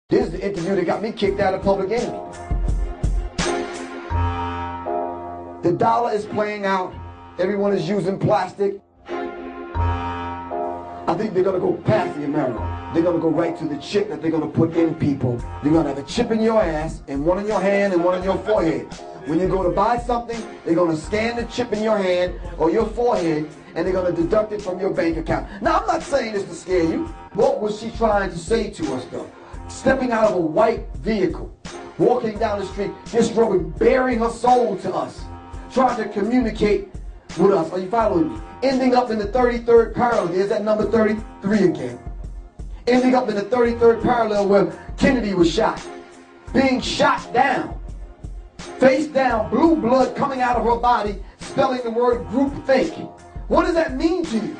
This is the interview that got me kicked out of Public Enemy. The dollar is playing out. Everyone is using plastic. I think they're going to go past the America. They're going to go right to the chip that they're going to put in people. They're going to have a chip in your ass and one in your hand and one in your forehead. When you go to buy something, they're going to scan the chip in your hand or your forehead and they're going to deduct it from your bank account. Now, I'm not saying this to scare you. What was she trying to say to us, though? Stepping out of a white vehicle, walking down the street, just bearing her soul to us, trying to communicate with us. Are you following me? Ending up in the 33rd parallel. There's that number 33 again. Ending up in the 33rd parallel where Kennedy was shot. Being shot down. Face down, blue blood coming out of her body, spelling the word groupthink. What does that mean to you?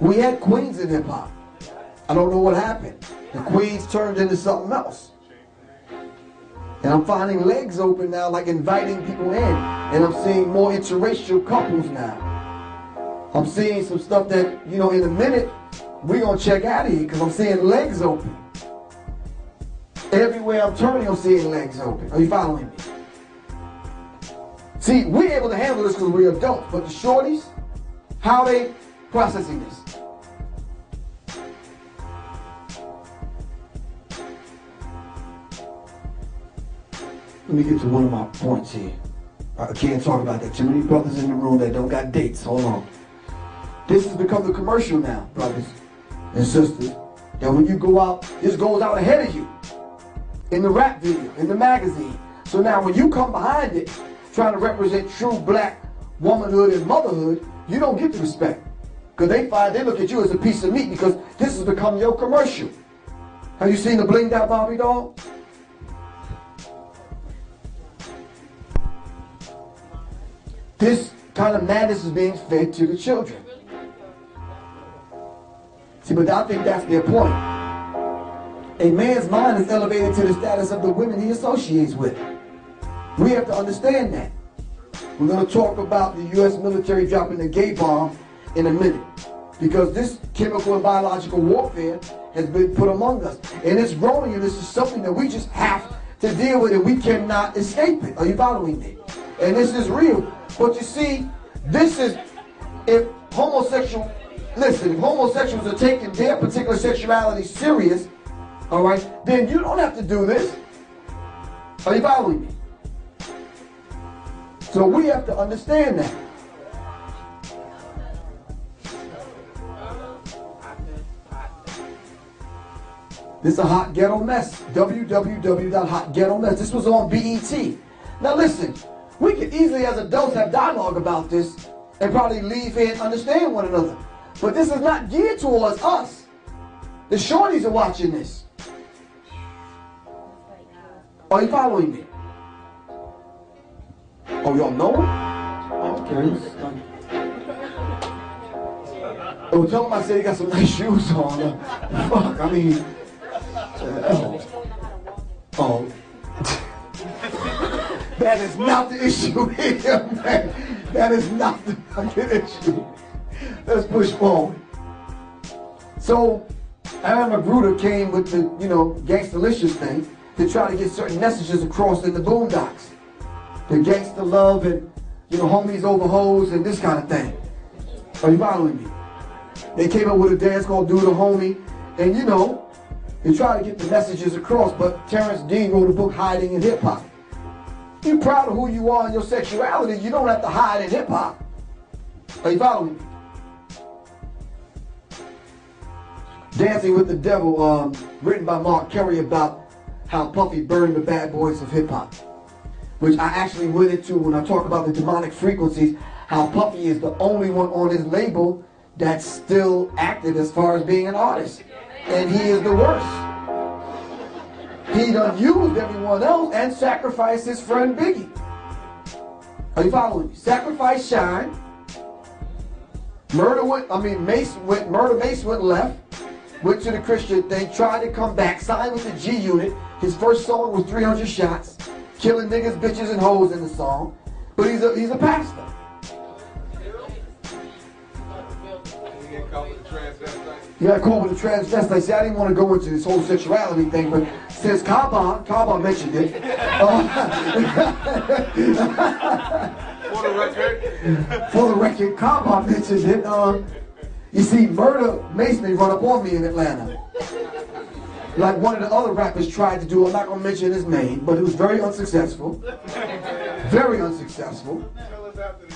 We had queens in hip-hop. I don't know what happened. The queens turned into something else. And I'm finding legs open now, like inviting people in. And I'm seeing more interracial couples now. I'm seeing some stuff that, you know, in a minute, we're going to check out of here because I'm seeing legs open. Everywhere I'm turning, I'm seeing legs open. Are you following me? See, we're able to handle this because we're adults. But the shorties, how are they processing this? Let me get to one of my points here. I can't talk about that. Too many brothers in the room that don't got dates. Hold on. This has become the commercial now, brothers and sisters, that when you go out, this goes out ahead of you. In the rap video, in the magazine. So now when you come behind it, trying to represent true black womanhood and motherhood, you don't get the respect. Because they look at you as a piece of meat because this has become your commercial. Have you seen the blinged out Barbie doll? This kind of madness is being fed to the children. See, but I think that's their point. A man's mind is elevated to the status of the women he associates with. We have to understand that. We're going to talk about the U.S. military dropping the gay bomb in a minute. Because this chemical and biological warfare has been put among us. And it's growing, and this is something that we just have to deal with, and we cannot escape it. Are you following me? And this is real. But you see, this is, if homosexuals are taking their particular sexuality serious, all right, then you don't have to do this. Are you following me? So we have to understand that. This is a hot ghetto mess. www.hotghettomess. This was on BET. Now listen. We could easily, as adults, have dialogue about this and probably leave here and understand one another. But this is not geared towards us. The shorties are watching this. Are you following me? Oh, y'all know? Okay. Oh, tell them I said he got some nice shoes on. Fuck, I mean. Oh. That is not the issue here, man. That is not the fucking issue. Let's push forward. So, Aaron Magruder came with the, Gangstalicious thing to try to get certain messages across in the boondocks. The gangster love and, homies over hoes and this kind of thing. Are you following me? They came up with a dance called Do the Homie. And, they try to get the messages across, but Terrence Dean wrote a book, Hiding in Hip Hop. You're proud of who you are and your sexuality, you don't have to hide in hip-hop. Are you following me? Dancing with the Devil, written by Mark Curry, about how Puffy burned the bad boys of hip-hop. Which I actually went into when I talk about the demonic frequencies, how Puffy is the only one on his label that's still active as far as being an artist. And he is the worst. He done used everyone else and sacrificed his friend Biggie. Are you following me? Sacrifice Shine. Mace went left. Went to the Christian thing. Tried to come back. Signed with the G Unit. His first song was 300 Shots. killing niggas, bitches, and hoes in the song, but he's a pastor. You got caught with a transvestite. See, I didn't want to go into this whole sexuality thing, but since Kaba mentioned it. For the record, Kaba mentioned it. You see, murder masonry run up on me in Atlanta. Like one of the other rappers tried to do. I'm not going to mention his name, but it was very unsuccessful. Very unsuccessful.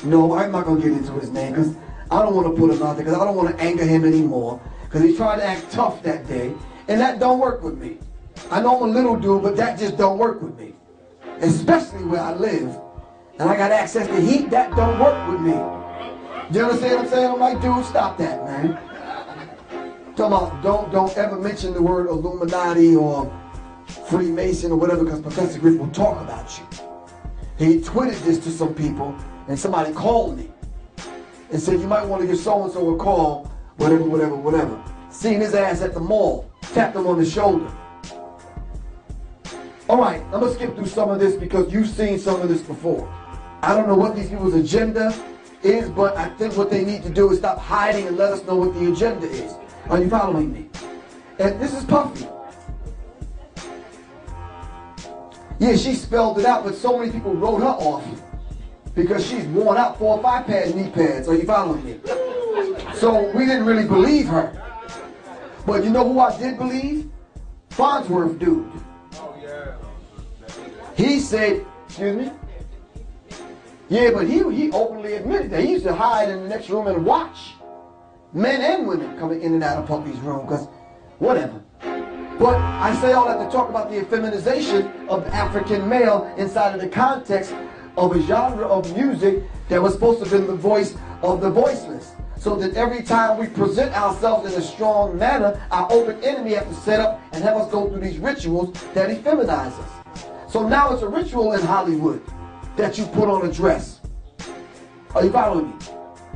No, I'm not going to get into his name because I don't want to put him out there because I don't want to anger him anymore. Because he tried to act tough that day, and that don't work with me. I know I'm a little dude, but that just don't work with me. Especially where I live, and I got access to heat, that don't work with me. You understand what I'm saying? I'm like, dude, stop that, man. Talking about don't ever mention the word Illuminati or Freemason or whatever, because Professor Griff will talk about you. He tweeted this to some people, and somebody called me and said, you might want to give so-and-so a call, whatever. Seen his ass at the mall, tapped him on the shoulder. All right, I'm going to skip through some of this because you've seen some of this before. I don't know what these people's agenda is, but I think what they need to do is stop hiding and let us know what the agenda is. Are you following me? And this is Puffy. Yeah, she spelled it out, but so many people wrote her off because she's worn out 4 or 5 pair of knee pads. Are you following me? So we didn't really believe her. But you know who I did believe? Farnsworth dude. Oh, yeah. He said, excuse me? Yeah, but he openly admitted that he used to hide in the next room and watch men and women coming in and out of Puffy's room, because whatever. But I say all that to talk about the effeminization of the African male inside of the context of a genre of music that was supposed to have been the voice of the voiceless. So that every time we present ourselves in a strong manner, our open enemy has to set up and have us go through these rituals that effeminize us. So now it's a ritual in Hollywood that you put on a dress. Are you following me?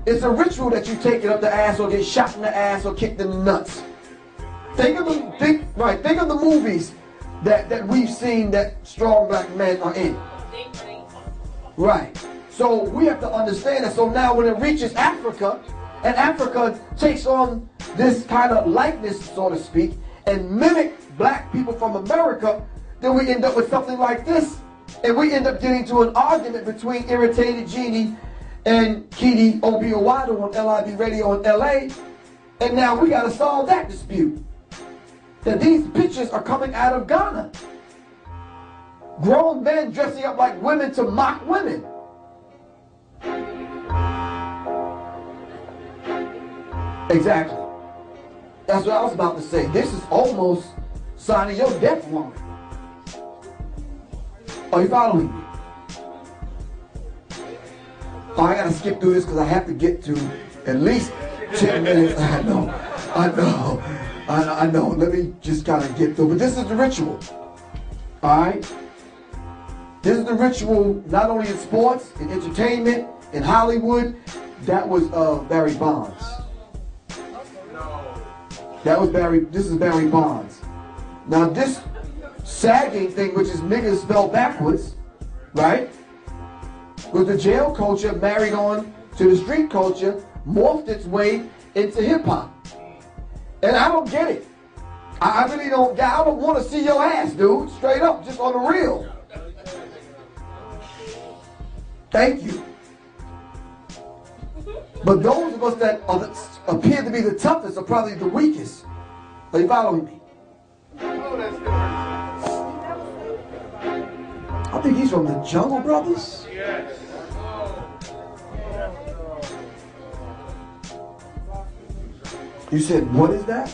It's a ritual that you take it up the ass or get shot in the ass or kicked in the nuts. Think of the movies that we've seen that strong black men are in. Right. So we have to understand that. So now when it reaches Africa, and Africa takes on this kind of likeness, so to speak, and mimic black people from America, then we end up with something like this. And we end up getting to an argument between Irritated Genie and Kidi Obiowadu on LIB Radio in LA. And now we got to solve that dispute. That these pictures are coming out of Ghana. Grown men dressing up like women to mock women. Exactly. That's what I was about to say. This is almost signing your death warrant. Are you following me? Oh, I gotta skip through this because I have to get to at least 10 minutes. I know. Let me just kind of get through. But this is the ritual. Alright? This is the ritual not only in sports, in entertainment, in Hollywood. That was Barry Bonds. This is Barry Bonds. Now this sagging thing, which is niggas spelled backwards, right? With the jail culture married on to the street culture, morphed its way into hip hop. And I don't get it. I really don't. I don't want to see your ass, dude. Straight up, just on the real. Thank you. But those of us that appear to be the toughest are probably the weakest. Are you following me? I think he's from the Jungle Brothers. Yes. You said, what is that?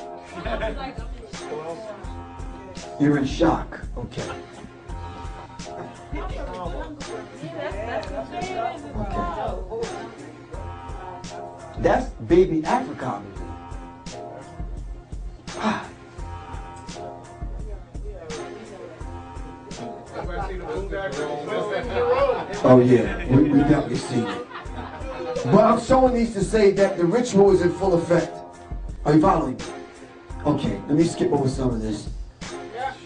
You're in shock. Okay. That's baby Africa. Oh yeah, we definitely seen it. But I'm showing these to say that the ritual is in full effect. Are you following me? Okay, let me skip over some of this.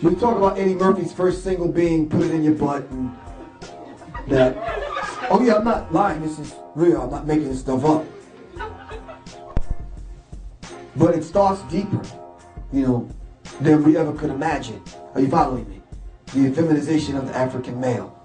We talk about Eddie Murphy's first single being Put It In Your Butt and that. Oh yeah, I'm not lying, this is real, I'm not making this stuff up. But it starts deeper, you know, than we ever could imagine. Are you following me? The effeminization of the African male.